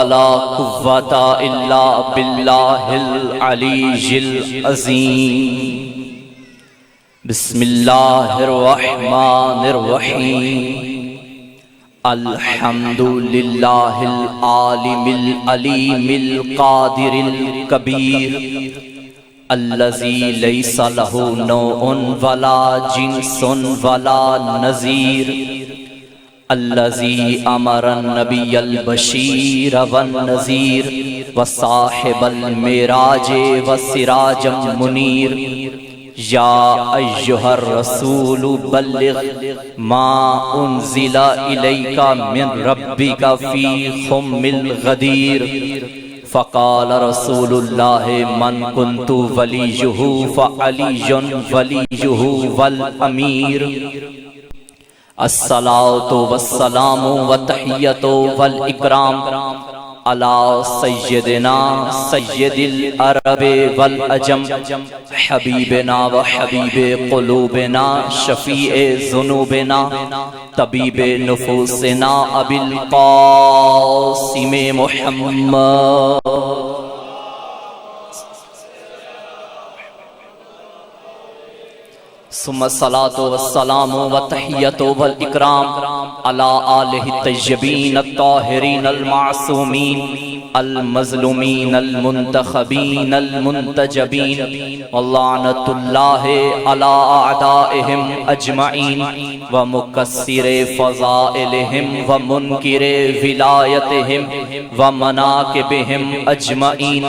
ولا قوة إلا بالله العلي العظيم بسم الله الرحمن الرحيم الحمد لله العالم العليم القادر الكبير الذي ليس له نوع ولا جنس ولا نظير الذي أمر النبي البشير والنذير وصاحب المعراج والسراج المنير يا أيها الرسول بلغ ما أنزل إليك من ربك في خم الغدير فقال رسول الله من كنت وليه فعلي وليه والأمير الصلاة والسلام والتحية والإكرام على سيدنا سيد العرب والعجم حبيبنا وحبيب قلوبنا شفيع ذنوبنا طبيب نفوسنا أبي القاسم محمد ثم الصلاة والسلام والتحية والإكرام على آله الطيبين الطاهرين المعصومين المظلومين المنتخبين المنتجبين واللعنة الله على أعدائهم أجمعين ومكسر فضائلهم ومنكر ولايتهم ومناكبهم أجمعين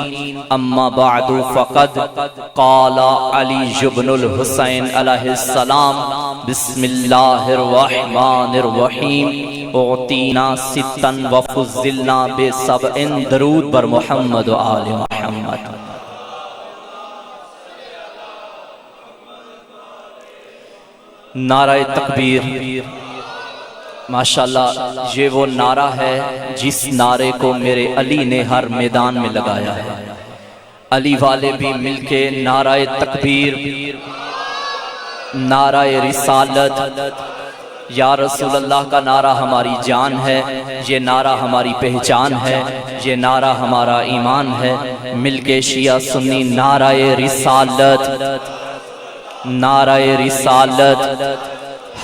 أما بعد فقد قال علي بن الحسين عليه السلام بسم الله الرحمن الرحيم اعطينا ستا وفضلنا بسبع درود بر محمد و آل محمد نعرہ تکبیر ماشاءاللہ یہ وہ نعرہ ہے جس نعرے کو میرے علی نے ہر میدان میں لگایا ہے علی والے بھی مل کے نعرہ تکبیر نعرہ رسالت یا رسول اللہ کا نعرہ ہماری جان ہے یہ نعرہ ہماری پہچان ہے یہ نعرہ ہمارا ایمان ہے مل کے شیعہ سنی نعرہ رسالت نعرہ رسالت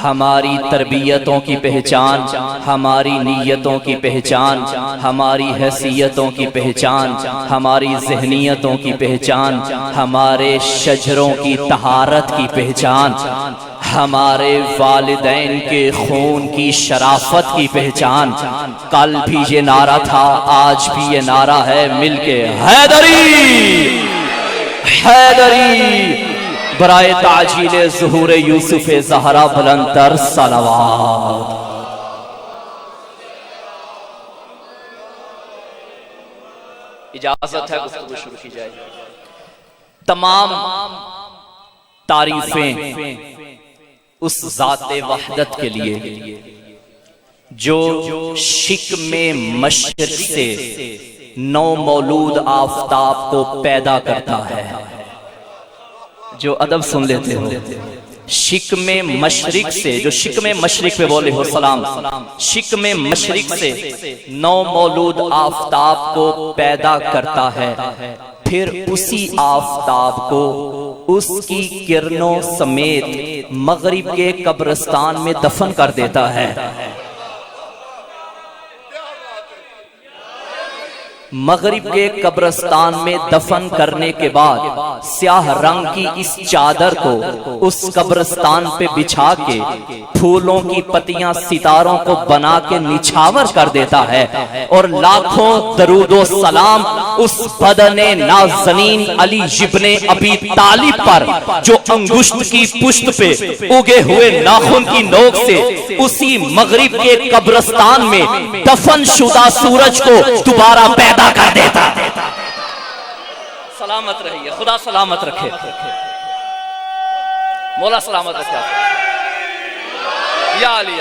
ہماری تربیتوں کی پہچان ہماری نیتوں کی پہچان ہماری حیثیتوں کی پہچان ہماری ذہنیتوں کی پہچان ہمارے شجروں کی طہارت کی پہچان ہمارے والدین کے خون کی شرافت کی پہچان کل بھی یہ نعرہ تھا آج بھی یہ نعرہ ہے مل کے حیدری حیدری برائے تعجیل ظہور یوسف زہرا بلندتر صلوات اجازت ہے گفتگو شروع کی جائے تمام تعریفیں اس ذات وحدت کے لیے جو شکم مشرق سے نو مولود آفتاب کو پیدا کرتا ہے جو ادب سن لیتے ہو شکم مشرق سے جو شکم مشرق پہ بولے ہو سلام شکم مشرق سے نو مولود آفتاب کو پیدا کرتا ہے پھر اسی آفتاب کو اس کی کرنوں سمیت مغرب کے قبرستان میں دفن کر دیتا ہے مغرب کے قبرستان میں دفن کرنے کے بعد سیاہ رنگ کی اس چادر کو اس قبرستان پہ بچھا کے پھولوں کی پتیاں ستاروں کو بنا کے نچھاور کر دیتا ہے اور لاکھوں درود و سلام اس بدن نازنین علی ابن ابی طالب پر جو انگشت کی پشت پہ اگے ہوئے ناخن کی نوک سے اسی مغرب کے قبرستان میں دفن شدہ سورج کو دوبارہ پیدا کر دیتا سلامت رہیے خدا سلامت رکھے مولا سلامت رکھے یا علی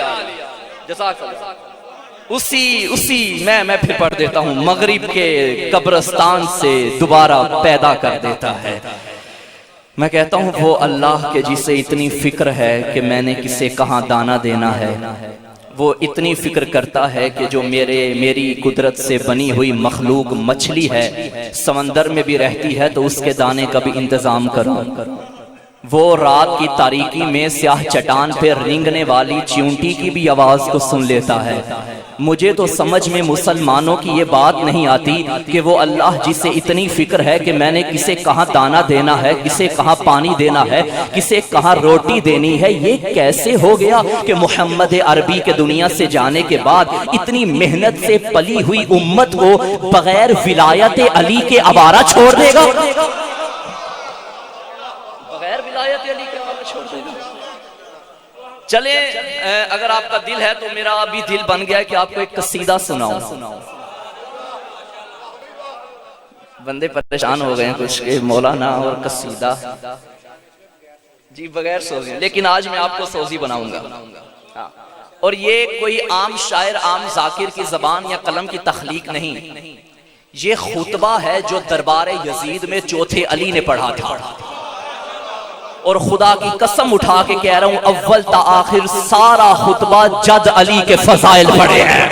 جزاک اللہ اسی میں پھر پڑھ دیتا ہوں مغرب کے قبرستان سے دوبارہ پیدا کر دیتا ہے میں کہتا ہوں وہ اللہ کے جسے اتنی فکر ہے کہ میں نے کسے کہاں دانا دینا ہے وہ اتنی فکر کرتا ہے کہ جو میری قدرت سے بنی ہوئی مخلوق مچھلی ہے سمندر میں بھی رہتی ہے تو اس کے دانے کا بھی انتظام کروں۔ وہ رات کی تاریکی میں سیاہ چٹان پہ رینگنے والی چیونٹی کی بھی آواز کو سن لیتا ہے۔ مجھے تو سمجھ میں مسلمانوں کی یہ بات نہیں آتی کہ وہ اللہ جسے اتنی فکر ہے کہ میں نے کسے کہاں دانہ دینا ہے، کسے کہاں پانی دینا ہے، کسے کہاں روٹی دینی ہے، یہ کیسے ہو گیا کہ محمد عربی کے دنیا سے جانے کے بعد اتنی محنت سے پلی ہوئی امت کو بغیر ولایت علی کے آوارہ چھوڑ دے گا؟ بغیر ولایت علی کے آوارہ چھوڑ دے گا؟ چلیں اگر آپ کا دل ہے تو میرا ابھی دل بن گیا ہے کہ آپ کو ایک قصیدہ سناؤں۔ بندے پریشان ہو گئے ہیں کچھ کہ مولانا اور قصیدہ جی بغیر سوزی، لیکن آج میں آپ کو سوزی بناؤں گا، اور یہ کوئی عام شاعر عام ذاکر کی زبان یا قلم کی تخلیق نہیں، یہ خطبہ ہے جو دربار یزید میں چوتھے علی نے پڑھا تھا، اور خدا کی قسم اٹھا کے کہہ رہا ہوں اول تا آخر سارا خطبہ جد علی کے فضائل پڑھے ہیں۔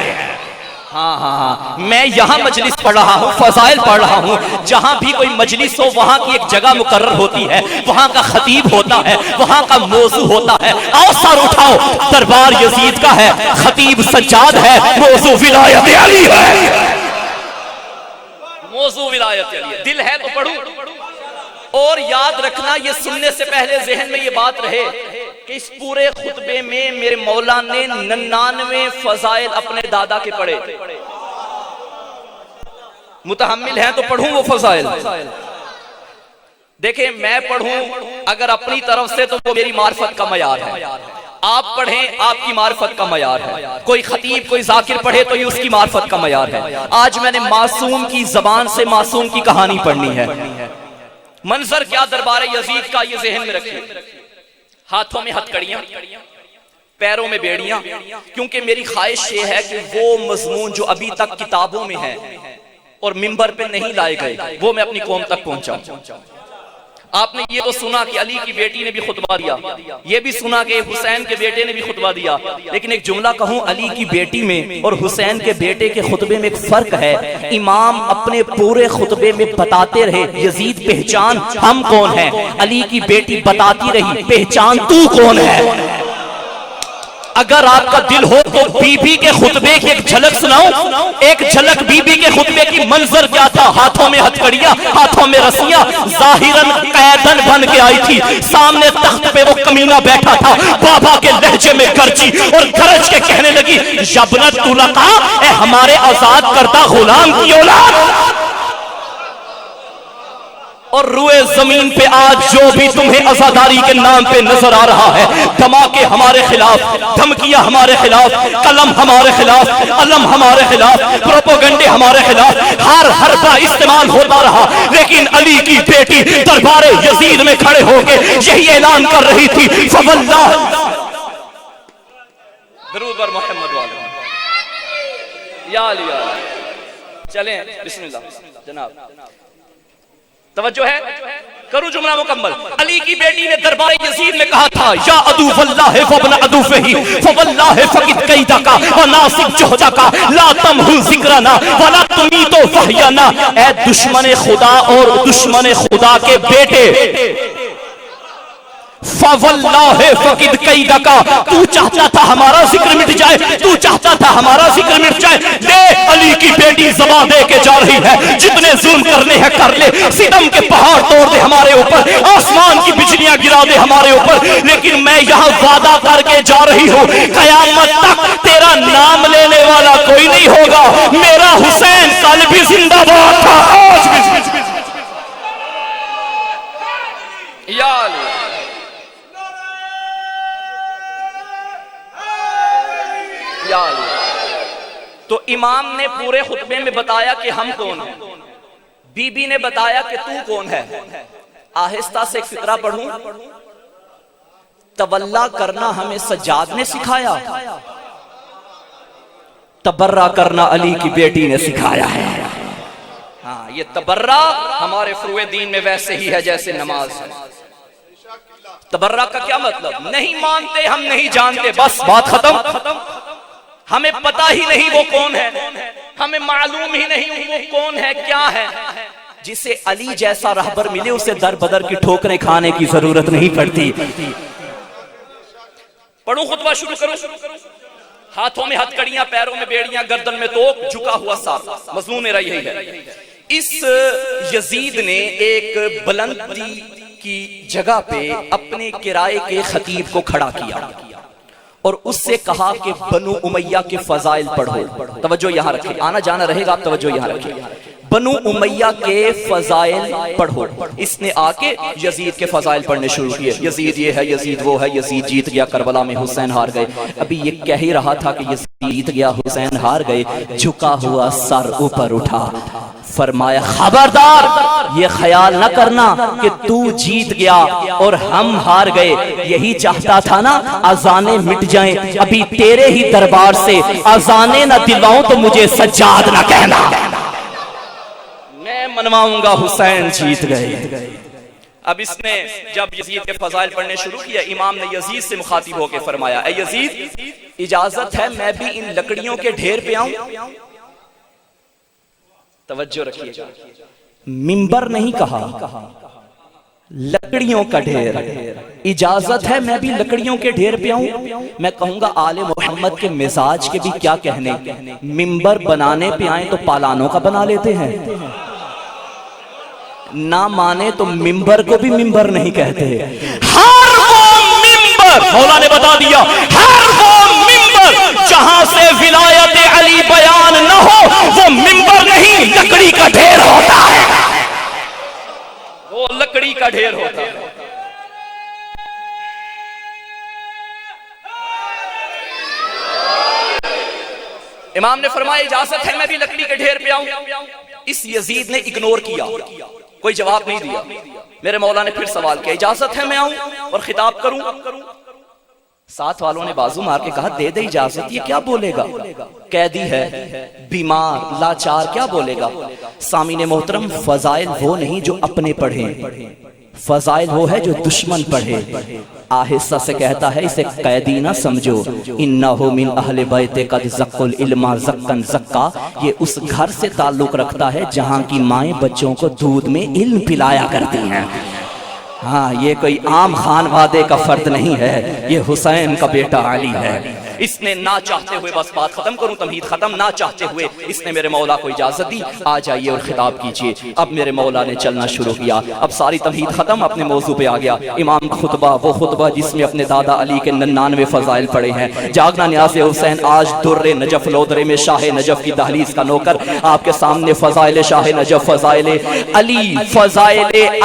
ہاں میں یہاں مجلس پڑھ رہا ہوں، فضائل پڑھ رہا ہوں، جہاں بھی کوئی مجلس ہو وہاں کی ایک جگہ مقرر ہوتی ہے، وہاں کا خطیب ہوتا ہے، وہاں کا موضوع ہوتا ہے۔ آؤ سر اٹھاؤ، دربار یزید کا ہے، خطیب سجاد ہے، موضوع ولایت علی ہے، موضوع ولایت علی ہے۔ دل ہے تو پڑھو، اور یاد رکھنا یہ سننے سے پہلے ذہن میں یہ بات رہے کہ اس پورے خطبے میں میرے مولا نے 99 فضائل اپنے دادا کے پڑھے۔ متحمل ہیں تو پڑھوں وہ فضائل؟ دیکھیں میں پڑھوں اگر اپنی طرف سے تو وہ میری معرفت کا معیار ہے، آپ پڑھیں آپ کی معرفت کا معیار ہے، کوئی خطیب کوئی ذاکر پڑھے تو یہ اس کی معرفت کا معیار ہے۔ آج میں نے معصوم کی زبان سے معصوم کی کہانی پڑھنی ہے۔ منظر کیا دربار یزید کا، یہ ذہن میں رکھیں، ہاتھوں میں ہتھکڑیاں، پیروں میں بیڑیاں، کیونکہ میری خواہش یہ ہے کہ وہ مضمون جو ابھی تک کتابوں میں ہے اور منبر پہ نہیں لائے گئے وہ میں اپنی قوم تک پہنچاؤں۔ آپ نے یہ تو سنا کہ علی کی بیٹی نے بھی خطبہ دیا، یہ بھی سنا کہ حسین کے بیٹے نے بھی خطبہ دیا، لیکن ایک جملہ کہوں علی کی بیٹی میں اور حسین کے بیٹے کے خطبے میں ایک فرق ہے۔ امام اپنے پورے خطبے میں بتاتے رہے یزید پہچان ہم کون ہیں، علی کی بیٹی بتاتی رہی پہچان تو کون ہے۔ اگر آپ کا دل ہو تو بی بی کے خطبے کی ایک جھلک سناؤں، ایک جھلک بی بی کے خطبے کی۔ منظر کیا تھا، ہاتھوں میں ہتھکڑیاں، ہاتھوں میں رسیاں، ظاہراً قیدن بن کے آئی تھی، سامنے تخت پہ وہ کمینہ بیٹھا تھا، بابا کے لہجے میں گرجی اور گرج کے کہنے لگی یبنت طلقاء، اے ہمارے آزاد کردہ غلام کی اولاد، اور روئے زمین پہ آج جو بھی تمہیں عزاداری کے نام پہ نظر آ رہا ہے، دھماکے ہمارے خلاف، دھمکیاں ہمارے خلاف، قلم ہمارے خلاف، علم ہمارے خلاف، پروپوگنڈے ہمارے خلاف، ہر حربہ استعمال ہوتا رہا، لیکن علی کی بیٹی دربار یزید میں کھڑے ہو کے یہی اعلان کر رہی تھی فواللہ، درود بر محمد والے یا علی۔ چلیں بسم اللہ جناب، توجہ ہے، کروں جملہ مکمل۔ علی کی بیٹی نے دربار یزید میں کہا تھا یا عدو اللہ فابن عدو فہی فواللہ فقد قیدکا وناسک جہدکا لا تمہو ذکرنا ولا تمیتو فحینا، اے دشمن خدا اور دشمن خدا کے بیٹے، فواللہ فقد قیدکا، تو چاہتا تھا ہمارا ذکر مٹ جائے، تو چاہتا تھا ہمارا ذکر مٹ جائے، لے علی کی بیٹی زبان دے کے جا رہی ہے، جتنے ظلم کرنے ہیں کر لے، ستم کے پہاڑ توڑ دے ہمارے اوپر، آسمان کی بجلیاں گرا دے ہمارے اوپر، لیکن میں یہاں وعدہ کر کے جا رہی ہوں قیامت تک تیرا نام لینے والا کوئی نہیں ہوگا، میرا حسین کل بھی زندہ باد تھا آج بھی۔ یا علی یا علی۔ تو امام نے پورے خطبے میں بتایا کہ ہم کون ہیں، بی بی نے بتایا کہ تو کون ہے۔ آہستہ سے ایک فقرہ پڑھوں، تولا کرنا ہمیں سجاد نے سکھایا، تبرہ کرنا علی کی بیٹی نے سکھایا ہے۔ ہاں یہ تبرہ ہمارے فروع دین میں ویسے ہی ہے جیسے نماز ہے۔ تبرہ کا کیا مطلب؟ نہیں مانتے ہم نہیں جانتے، بس بات ختم۔ ہمیں پتہ ہی نہیں وہ کون ہے، ہمیں معلوم ہی نہیں وہ کون ہے، کیا ہے۔ جسے علی جیسا رہبر ملے اسے در بدر کی ٹھوکریں کھانے کی ضرورت نہیں پڑتی۔ پڑھوں خطبہ شروع کروں؟ ہاتھوں میں ہتھکڑیاں، پیروں میں بیڑیاں، گردن میں توپ، جھکا ہوا سر، مضمون میرا یہی ہے۔ اس یزید نے ایک بلندی کی جگہ پہ اپنے کرائے کے خطیب کو کھڑا کیا اور اس سے کہا کہ بنو امیہ کے فضائل پڑھو۔ توجہ یہاں رکھیں، آنا جانا رہے گا، آپ توجہ یہاں رکھیں۔ بنو امیہ کے فضائل پڑھو۔ اس نے آ کے یزید کے فضائل پڑھنے شروع کیے، یزید یہ ہے، یزید وہ ہے، یزید جیت گیا کربلا میں، حسین ہار گئے۔ ابھی یہ کہہ ہی رہا تھا کہ یزید جیت گیا، حسین ہار گئے، جھکا ہوا سر اوپر اٹھا، فرمایا خبردار یہ خیال نہ کرنا کہ تو جیت گیا اور ہم ہار گئے، یہی چاہتا تھا نا اذانیں مٹ جائیں، ابھی تیرے ہی دربار سے اذانیں نہ دلواؤں تو مجھے سجاد نہ کہنا، میں منواؤں گا حسین جیت گئے۔ اب اس نے جب یزید کے فضائل پڑھنے شروع کیا، امام نے یزید سے مخاطب ہو کے فرمایا، اے یزید اجازت ہے میں بھی ان لکڑیوں کے ڈھیر پہ آؤں؟ توجہ رکھیے گا، منبر نہیں کہا، لکڑیوں کا ڈھیر۔ اجازت ہے میں بھی لکڑیوں کے ڈھیر پہ آؤں؟ میں کہوں گا آل محمد کے مزاج کے بھی کیا کہنے، منبر بنانے پہ آئیں تو پالانوں کا بنا لیتے ہیں، نہ مانے تو منبر کو بھی منبر نہیں کہتے۔ ہر وہ منبر، مولا نے بتا دیا، ہر وہ منبر جہاں سے ولایت علی بیان نہ ہو وہ منبر نہیں، لکڑی کا ڈھیر ہوتا ہے، وہ لکڑی کا ڈھیر ہوتا ہے۔ امام نے فرمایا اجازت ہے میں بھی لکڑی کے ڈھیر پہ آؤں؟ اس یزید نے اگنور کیا، کوئی جواب نہیں دیا۔ میرے مولا نے پھر سوال کیا، اجازت ہے میں آؤں اور خطاب کروں؟ ساتھ والوں نے بازو مار کے کہا دے دے اجازت، یہ کیا بولے گا، قیدی ہے، بیمار، لاچار، کیا بولے گا۔ سامعین محترم، فضائل وہ نہیں جو اپنے پڑھیں، فضائل وہ ہے جو دشمن پڑھے۔ آہستہ سے کہتا ہے اسے قیدی نہ سمجھو، انہو من اہل بیت قد زق العلم زقن زقا، یہ اس گھر سے تعلق رکھتا ہے جہاں کی مائیں بچوں کو دودھ میں علم پلایا کرتی ہیں۔ ہاں، یہ کوئی عام خانوادے کا فرد نہیں ہے، یہ حسین کا بیٹا علی ہے۔ اس نے نہ چاہتے ہوئے، بس بات ختم کروں، تمہید ختم، نہ چاہتے ہوئے اس نے میرے مولا کو اجازت دی، آ جائیے اور خطاب کیجئے۔ اب میرے مولا نے چلنا شروع کیا، اب ساری تمہید ختم، اپنے موضوع پہ آ گیا۔ امام کا خطبہ، وہ خطبہ جس میں اپنے دادا علی کے 99 فضائل پڑے ہیں۔ جاگنا نیاز حسین آج در نجف لودرے میں شاہ نجف کی دہلیز کا نوکر آپ کے سامنے فضائل شاہ نجف، فضائل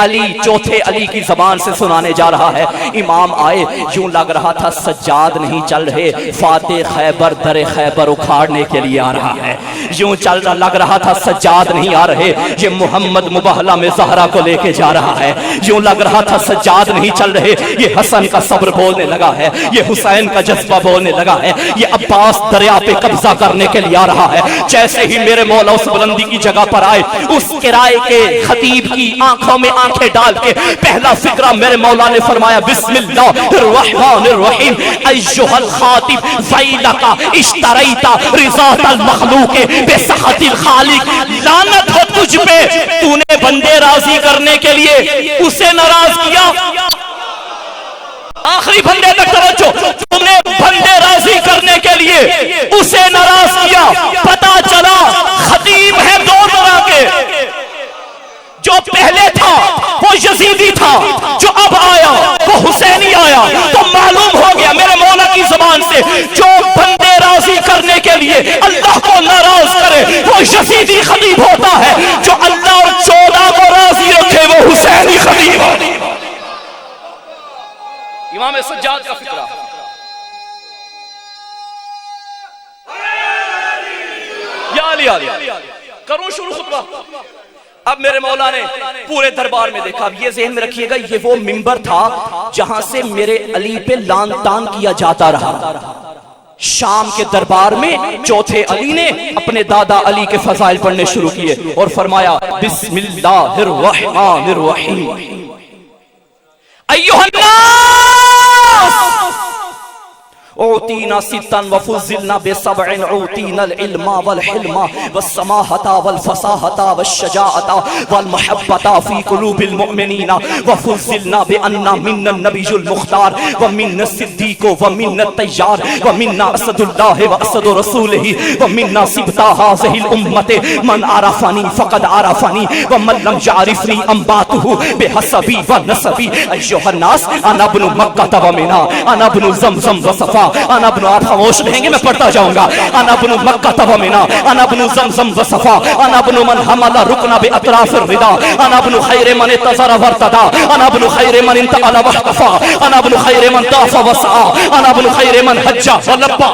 علی چوتھے علی کی زبان سے سنانے جا رہا ہے۔ امام آئے، یوں لگ رہا تھا سجاد نہیں چل رہے، فاتح خیبر در خیبر اکھاڑنے کے لیے آ رہا ہے۔ یوں چل رہا، لگ رہا تھا سجاد نہیں آ رہے، یہ محمد مبہلہ میں زہرا کو لے کے جا رہا ہے۔ یوں لگ رہا تھا سجاد نہیں چل رہے، یہ حسن کا صبر بولنے لگا ہے، یہ حسین کا جذبہ بولنے لگا ہے، یہ عباس دریا پہ قبضہ کرنے کے لیے آ رہا ہے۔ جیسے ہی میرے مولا اس بلندی کی جگہ پر آئے، اس کرائے کے خطیب کی آنکھوں میں آنکھیں ڈال کے پہلا فکرہ میرے مولا نے فرمایا، بسم اللہ الرحمن الرحیم، ایھا الخاطب ویلک اشتریت رضاۃ المخلوق بسخط الخالق، لعنت ہو تجھ پہ، تو نے بندے راضی کرنے کے لیے اسے ناراض کیا۔ آخری بندے تک توجہ، تم نے بندے راضی کرنے کے لیے اسے ناراض کیا۔ پتا چلا خطیب ہے دو طرح کے، جو پہلے تھا وہ یزیدی تھا، جو اب آیا وہ حسینی آیا۔ تو معلوم ہو گیا میرے مولا کی زبان سے، جو بندے راضی کرنے کے لیے اللہ کو ناراض کرے وہ یزیدی خطیب ہوتا ہے، جو اللہ اور 14 کو راضی رکھے وہ حسینی خطیب ہوتا ہے۔ امام سجاد کا فکرہ، یا علی کروں شروع خطبہ۔ اب میرے مولا نے پورے دربار میں دیکھا، اب یہ ذہن میں رکھیے گا، یہ وہ منبر تھا جہاں سے میرے علی پہ لان تان کیا جاتا رہا۔ شام کے دربار میں چوتھے علی نے اپنے دادا علی کے فضائل پڑھنے شروع کیے اور فرمایا، بسم اللہ الرحمن الرحیم، ایھا الناس اوتینا ستن وفضلنا بسبع اوتینا العلم والحلم والسماحة والفصاحة والشجاعة والمحبة في قلوب المؤمنين وفضلنا بأننا منا النبي المختار ومنا الصديق ومنا الطيار ومنا أسد الله وأسد رسوله ومنا سبط هذه الأمة من عرفني فقد عرفني ومن لم يعرفني أنباته بحسبي ونسبي أيها الناس أنا ابن مكة ومنى أنا ابن زمزم وصفا انا ابن آپ خاموش رہیں گے میں پڑھتا جاؤں گا انا ابن مکہ ومنا انا ابن زمزم وصفا انا ابن من حمل رکن باطراف الردا انا ابن خیر من انتظر وارتدا انا ابن خیر من انتقل واختفى انا ابن خیر من طاف وسعى انا ابن خیر من حج ولبى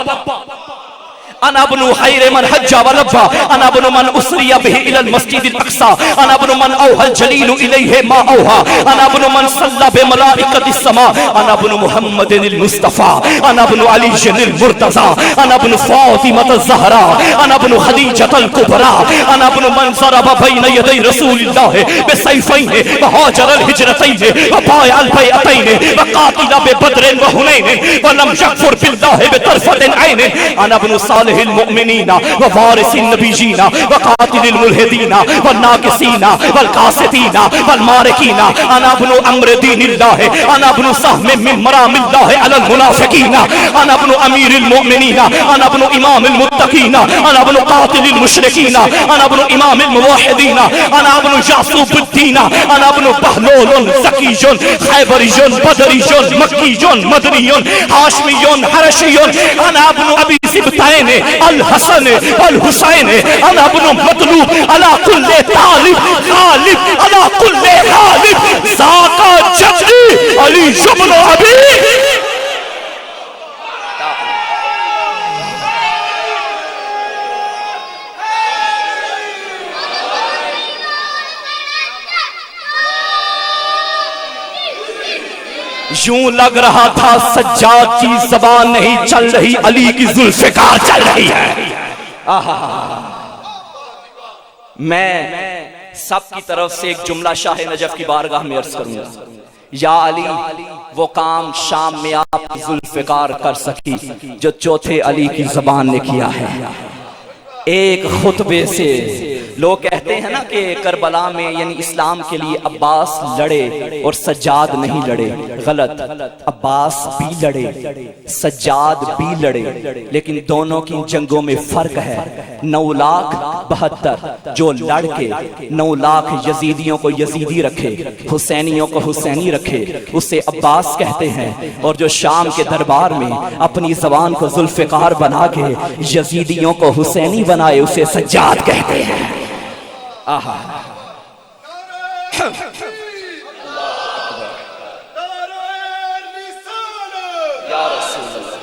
انا ابن خیر من حج ولبى انا ابن من اسری به الى المسجد الاقصى انا ابن من اوحى الجلیل الیہ ما اوحى انا ابن من صلى بملائکۃ السماء انا ابن محمد المصطفى انا ابن علی المرتضى انا ابن فاطمة الزہراء انا ابن خدیجة الکبریٰ انا ابن من ضرب بین یدی رسول اللہ بسیفین وہاجر الہجرتین وبایع البیعتین وقاتل ببدر وحنین ولم یکفر باللہ بطرفۃ عین انا ابن صالح المؤمنین ووارث النبیین وقاتل الملحدین والناکسین والقاسطین والمارکین انا ابن امر دین اللہ انا ابن سهم من مرام اللہ علی المنافقین انا ابن امیر المؤمنین انا ابن امام المتقین انا ابن قاتل المشرکین انا ابن امام الموحدین انا ابن جاسوب الدین انا ابن بہلول زکی خیبری بدری مکی مدنی ہاشمی حرشی انا ابن ابی سبتین الحسن والحسین انا ابن مطلوب علی کل طالب غالب علی کل غالب ذاکا جدی علی ابن ابی یوں لگ رہا تھا سجاد کی زبان نہیں چل رہی علی کی ذوالفقار چل رہی ہے میں سب کی طرف سے ایک جملہ شاہ نجف کی بارگاہ میں عرض کروں گا یا علی وہ کام شام میں آپ ذوالفقار کر سکی جو چوتھے علی کی زبان نے کیا ہے ایک خطبے سے لوگ کہتے ہیں نا کہ کربلا میں یعنی اسلام کے لیے عباس لڑے اور سجاد نہیں لڑے غلط عباس بھی لڑے سجاد بھی لڑے لیکن دونوں کی جنگوں میں فرق ہے 9,72,000 جو لڑ کے 9,00,000 یزیدیوں کو یزیدی رکھے حسینیوں کو حسینی رکھے اسے عباس کہتے ہیں اور جو شام کے دربار میں اپنی زبان کو ذوالفقار بنا کے یزیدیوں کو حسینی بنائے اسے سجاد کہتے ہیں آہا یا رسول اللہ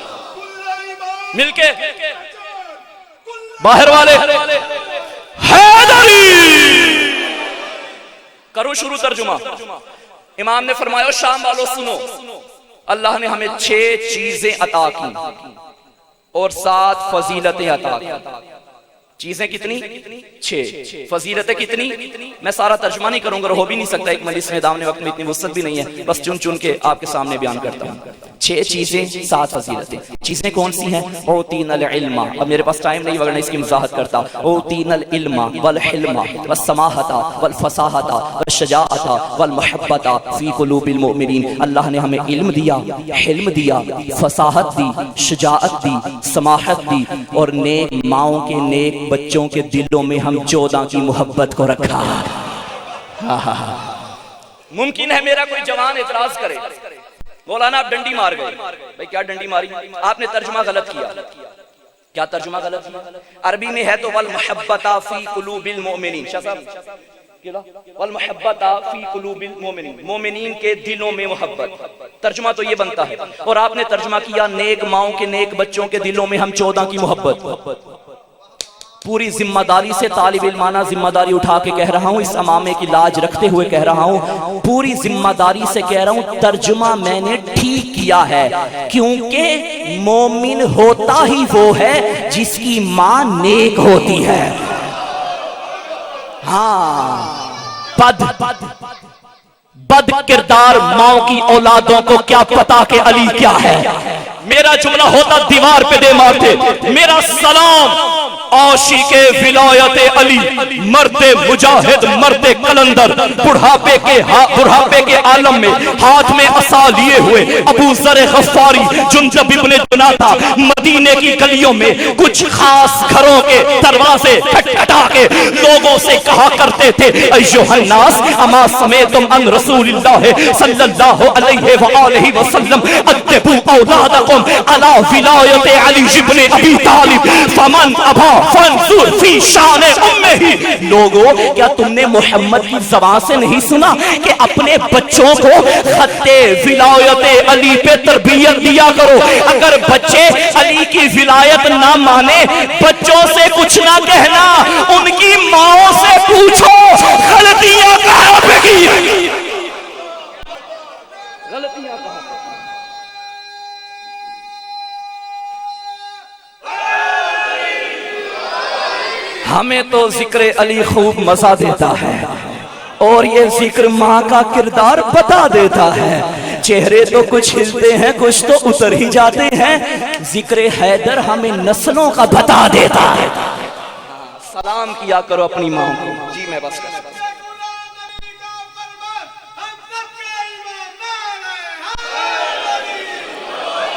مل کے باہر والے حیدری کرو شروع ترجمہ امام نے فرمایا شام والو سنو اللہ نے ہمیں 6 چیزیں عطا کی اور 7 فضیلتیں عطا کی چیزیں کتنی 6 فضیلتیں کتنی میں سارا ترجمہ نہیں کروں گا ہو بھی نہیں سکتا ایک مجلس میں دامن وقت میں اتنی وسعت بھی نہیں ہے بس چن چن کے آپ کے سامنے بیان کرتا ہوں 6 چیزیں 7 فضیلتیں چیزیں کون سی ہیں اوتینا العلم اب میرے پاس ٹائم نہیں ورنہ اس کی وضاحت کرتا اوتینا العلم والحلم والسماحة والفصاحة والشجاعة والمحبة فی قلوب المؤمنین اللہ نے ہمیں علم دیا حلم دیا فصاحت دی شجاعت دی سماحت دی اور نیک ماؤں کے نیک بچوں کے دلوں میں ہم 14 کی محبت کو رکھا ممکن ہے میرا کوئی جوان اعتراض کرے مولانا آپ ڈنڈی مار گئے بھائی کیا ڈنڈی ماری آپ نے ترجمہ غلط کیا کیا ترجمہ غلط کیا عربی میں ہے تو والمحبۃ فی قلوب المؤمنین شاہ صاحب والمحبۃ فی قلوب المؤمنین مومنین کے دلوں میں محبت ترجمہ تو یہ بنتا ہے اور آپ نے ترجمہ کیا نیک ماؤں کے نیک بچوں کے دلوں میں ہم 14 کی محبت پوری ذمہ داری سے طالب علمانہ ذمہ داری اٹھا کے کہہ رہا ہوں اس امامے کی لاج رکھتے ہوئے کہہ رہا ہوں پوری ذمہ داری سے کہہ رہا ہوں ترجمہ میں نے ٹھیک کیا ہے کیونکہ مومن ہوتا ہی وہ ہے جس کی ماں نیک ہوتی ہے ہاں بد کردار ماں کی اولادوں کو کیا پتا کہ علی کیا ہے میرا جملہ ہوتا دیوار پہ دے مارتے، میرا سلام عاشق ولایت علی، مرد مجاہد، مرد قلندر، بڑھاپے کے عالم میں ہاتھ میں عصا لیے ہوئے ابو ذر غفاری جندب ابن جنادہ مدینے کی گلیوں میں کچھ خاص گھروں کے دروازے کھٹکھٹا کے لوگوں سے کہا کرتے تھے ایھا الناس اما سمعتم عن رسول اللہ صلی اللہ علیہ وآلہ وسلم ادبوا اولادکم علی ولایت علی ابن ابی طالب فمن ابا فانظر فی شان امہ۔ لوگوں کیا تم نے محمد کی زبان سے نہیں سنا کہ اپنے بچوں کو خط ولایت علی پہ تربیت دیا کرو؟ اگر بچے علی کی ولایت نہ مانے، بچوں سے کچھ نہ کہنا، ان کی ماں سے پوچھو غلطیاں کہاں پہ کی، غلطیاں کہاں پہ۔ ہمیں تو ذکر علی خوب مزہ دیتا ہے اور یہ ذکر ماں کا کردار بتا دیتا ہے۔ چہرے تو کچھ ہلتے ہیں، کچھ تو اتر ہی جاتے ہیں۔ ذکر حیدر ہمیں نسلوں کا بتا دیتا ہے۔ سلام کیا کرو اپنی ماں کو۔ جی میں بس کر سکتا ہوں۔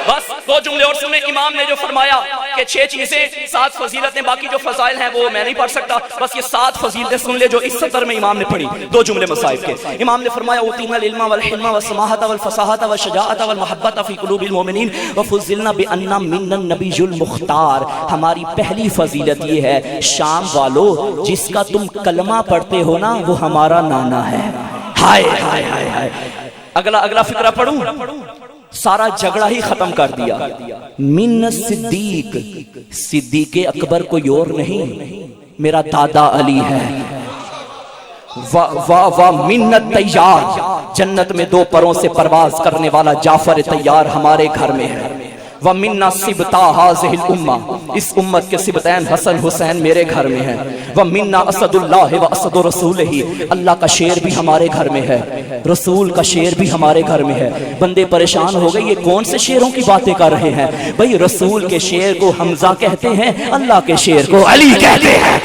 بس دو جملے اور سنیں۔ امام نے جو فرمایا کہ 6 چیزیں، 7 فضیلتیں، باقی جو فضائل ہیں وہ میں نہیں پڑھ سکتا، بس یہ 7 فضیلتیں سن لے جو اس سطر میں امام نے پڑھی، 2 جملے مصائب کے۔ امام نے فرمایا اوتینا العلم والحلم والسماحة والفصاحة والشجاعة والمحبة في قلوب المؤمنین وفضلنا بأن منا النبی المختار۔ ہماری پہلی فضیلت یہ ہے شام والو جس کا تم کلمہ پڑھتے ہو نا وہ ہمارا نانا ہے۔ ہائے ہائے ہائے ہائے۔ اگلا فقرہ پڑھوں؟ سارا جھگڑا ہی ختم کر دیا۔ من صدیق، صدیق اکبر کوئی اور نہیں، میرا دادا علی ہے۔ من الطیار، جنت میں 2 پروں سے پرواز کرنے والا جعفر طیار ہمارے گھر میں ہے۔ وَمِنَّا سِبْتَا هَذِهِ الْأُمَّةِ، اس امت کے سبتین حسن حسین میرے گھر میں ہیں۔ وَمِنَّا اسد اللہ واسد رسولہ، اللہ کا شیر بھی ہمارے گھر میں ہے، رسول کا شیر بھی ہمارے گھر میں ہے۔ بندے پریشان ہو گئے یہ کون سے شیروں کی باتیں کر رہے ہیں؟ بھئی رسول کے شیر کو حمزہ کہتے ہیں، اللہ کے شیر کو علی کہتے ہیں۔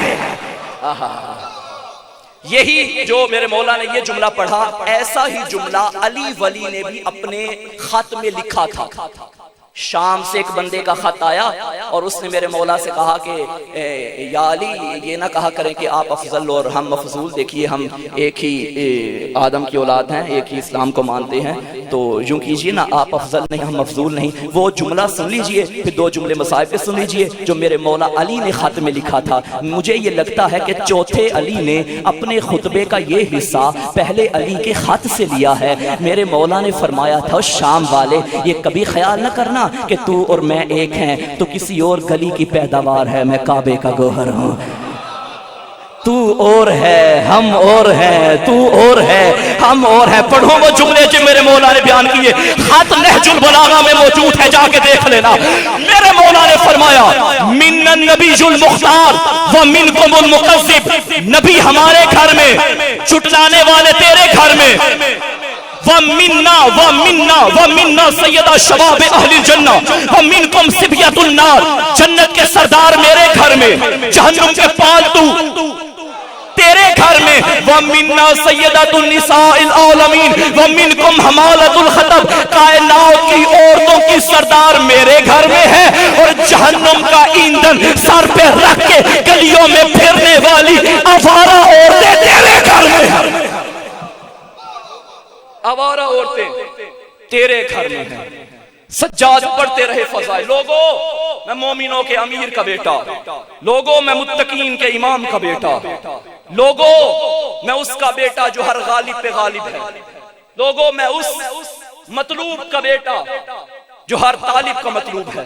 یہی جو میرے مولا نے یہ جملہ پڑھا، ایسا ہی جملہ علی ولی نے بھی اپنے خط میں لکھا تھا۔ شام سے ایک بندے کا خط آیا اور اس نے میرے مولا سے کہا کہ یا علی یہ نہ کہا کریں کہ آپ افضل اور ہم مفضول، دیکھیے ہم ایک ہی آدم کی اولاد ہیں، ایک ہی اسلام کو مانتے ہیں، تو یوں کیجئے نا، آپ افضل نہیں ہم مفضول نہیں۔ وہ جملہ سن لیجئے، پھر 2 جملے مصائب پہ سن لیجئے جو میرے مولا علی نے خط میں لکھا تھا۔ مجھے یہ لگتا ہے کہ چوتھے علی نے اپنے خطبے کا یہ حصہ پہلے علی کے خط سے لیا ہے۔ میرے مولا نے فرمایا تھا شام والے یہ کبھی خیال نہ کرنا کہ تو اور میں ایک ہیں، تو کسی اور گلی کی پیداوار ہے، میں کعبے کا گوہر ہوں۔ تو اور ہے ہم اور ہیں، تو اور ہے ہم اور ہیں۔ پڑھو وہ جملے جو میرے مولا نے بیان کیے، خط نہج البلاغہ میں موجود ہے، جا کے دیکھ لینا۔ میرے مولا نے فرمایا من النبی المختار ومنکم المکذب، نبی ہمارے گھر میں، چٹلانے والے تیرے گھر میں۔ وَمِنَّا سَيِّدَ شَبَابِ أَهْلِ الْجَنَّةِ وَمِنْكُمْ سِبْيَةُ النَّارِ، جنت کے سردار میرے گھر میں، جہنم کے پالتو تیرے گھر میں۔ وَمِنَّا سَيِّدَةُ النِّسَاءِ الْعَالَمِينَ وَمِنْكُمْ حَمَالَةُ الْخَطَبِ، کائنات کی عورتوں کی سردار میرے گھر میں ہے، اور جہنم کا ایندھن سر پہ رکھ کے گلیوں میں پھرنے والی آوارہ عورتیں تیرے گھر میں ہیں۔ آوارہ عورتیں تیرے گھر میں ہیں۔ سجاد پڑھتے رہے فضائل۔ لوگوں میں مومنوں کے امیر کا بیٹا، لوگوں میں متقین کے امام کا بیٹا، لوگوں میں اس کا بیٹا جو ہر غالب پہ غالب ہے، لوگوں میں اس مطلوب کا بیٹا جو ہر طالب کا مطلوب ہے۔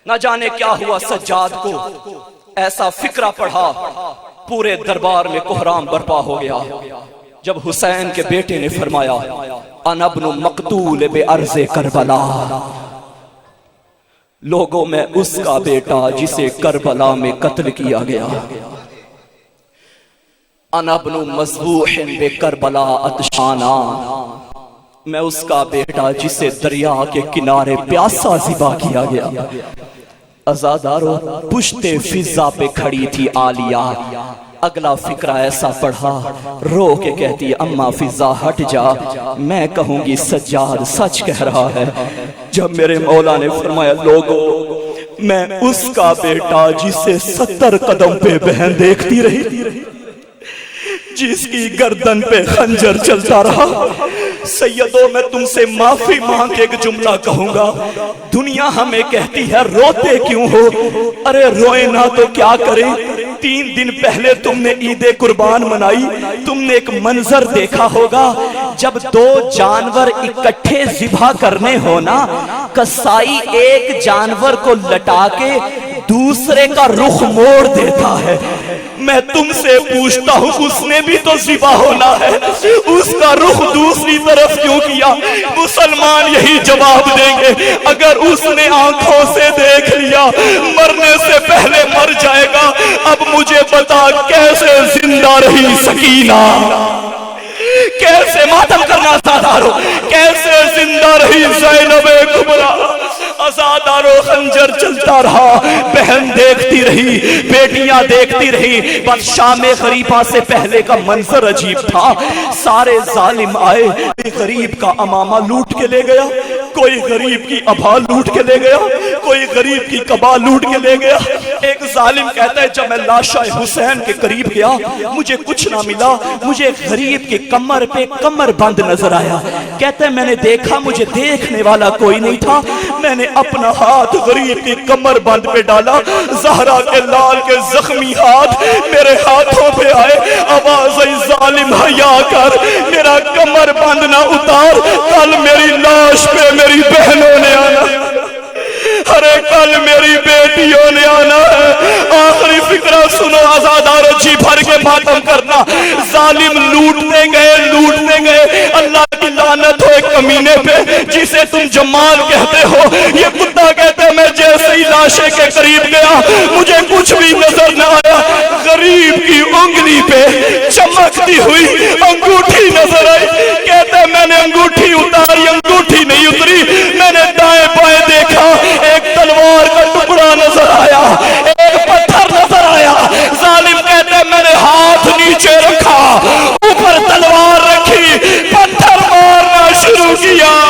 نہ جانے کیا ہوا سجاد کو، ایسا فکرہ پڑھا پورے دربار میں کوہرام برپا ہو گیا جب حسین کے بیٹے نے فرمایا انا ابن مقتول بارض کربلا، لوگوں میں اس کا بیٹا جسے کربلا میں قتل کیا گیا۔ انا ابن مذبوح بکربلا عطشانا، میں اس کا بیٹا جسے دریا کے کنارے پیاسا ذبح کیا گیا۔ عزادارو پشت فضا پہ کھڑی تھی عالیہ، اگلا فقرہ ایسا پڑھا، رو کے کہتی ہے اماں فضا ہٹ جا، میں کہوں گی سجاد سچ کہہ رہا ہے۔ جب میرے مولا نے فرمایا لوگو میں اس کا بیٹا جسے 70 قدم پہ بہن دیکھتی رہی، جس کی گردن پہ خنجر چلتا رہا، سیدو میں تم سے معافی مانگ ایک جملہ کہوں گا، دنیا ہمیں کہتی ہے روتے کیوں ہو؟ ارے روئے نہ تو کیا کریں؟ 3 دن پہلے تم نے عید قربان منائی، تم نے ایک منظر دیکھا ہوگا، جب 2 جانور اکٹھے ذبح کرنے ہونا، قصائی ایک جانور کو لٹا کے دوسرے کا رخ موڑ دیتا ہے۔ میں تم سے پوچھتا ہوں اس نے بھی تو ذبح ہونا ہے، اس کا رخ دوسری طرف کیوں کیا؟ مسلمان یہی جواب دیں گے اگر اس نے آنکھوں سے دیکھ لیا مرنے سے پہلے مر جائے گا۔ اب مجھے بتا کیسے زندہ رہی سکینہ، کیسے ماتم کرنا سادارو، کیسے زندہ رہی زینب کبریٰ؟ آزادارو خنجر چلتا رہا، بہن دیکھتی رہی، بیٹیاں دیکھتی رہی۔ بس شام غریبہ سے پہلے کا منظر عجیب تھا، سارے ظالم آئے، کوئی غریب کا امامہ لوٹ کے لے گیا، کوئی غریب کی ابھا لوٹ کے لے گیا، کوئی غریب کی قبا لوٹ کے لے گیا۔ ایک ظالم کہتا ہے جب میں لاشا حسین کے قریب گیا مجھے کچھ نہ ملا، مجھے غریب کے کمر پہ کمر بند نظر آیا۔ کہتا ہے میں نے دیکھا مجھے دیکھنے والا کوئی نہیں تھا، میں نے اپنا ہاتھ غریب کی کمر بند پہ ڈالا، زہرا کے لال کے زخمی ہاتھ میرے ہاتھوں پہ آئے، آواز آئی ظالم حیا کر، میرا کمر بند نہ اتار، کل میری لاش پہ میری بہنوں نے آنا، ارے کل میری بیٹیوں نے آنا ہے۔ آخری فکرہ سنو آزادارو جی بھر کے ماتم کرنا، ظالم لوٹتے گئے، اللہ کی لعنت ہو ایک کمینے پہ جسے تم جمال کہتے ہو۔ یہ کتا کہتے میں جیسے ہی لاشے کے قریب گیا مجھے کچھ بھی نظر نہ آیا، غریب کی انگلی پہ چمکتی ہوئی انگوٹھی نظر آئی۔ کہتے میں نے انگوٹھی اتاری، انگوٹھی نہیں اتری، میں نے دائیں بائیں دیکھا، ایک تلوار کا ٹکڑا نظر آیا، ایک پتھر نظر آیا۔ ظالم کہتے میں نے ہاتھ نیچے رکھا، اوپر تلوار رکھی، پتھر مارنا شروع کیا۔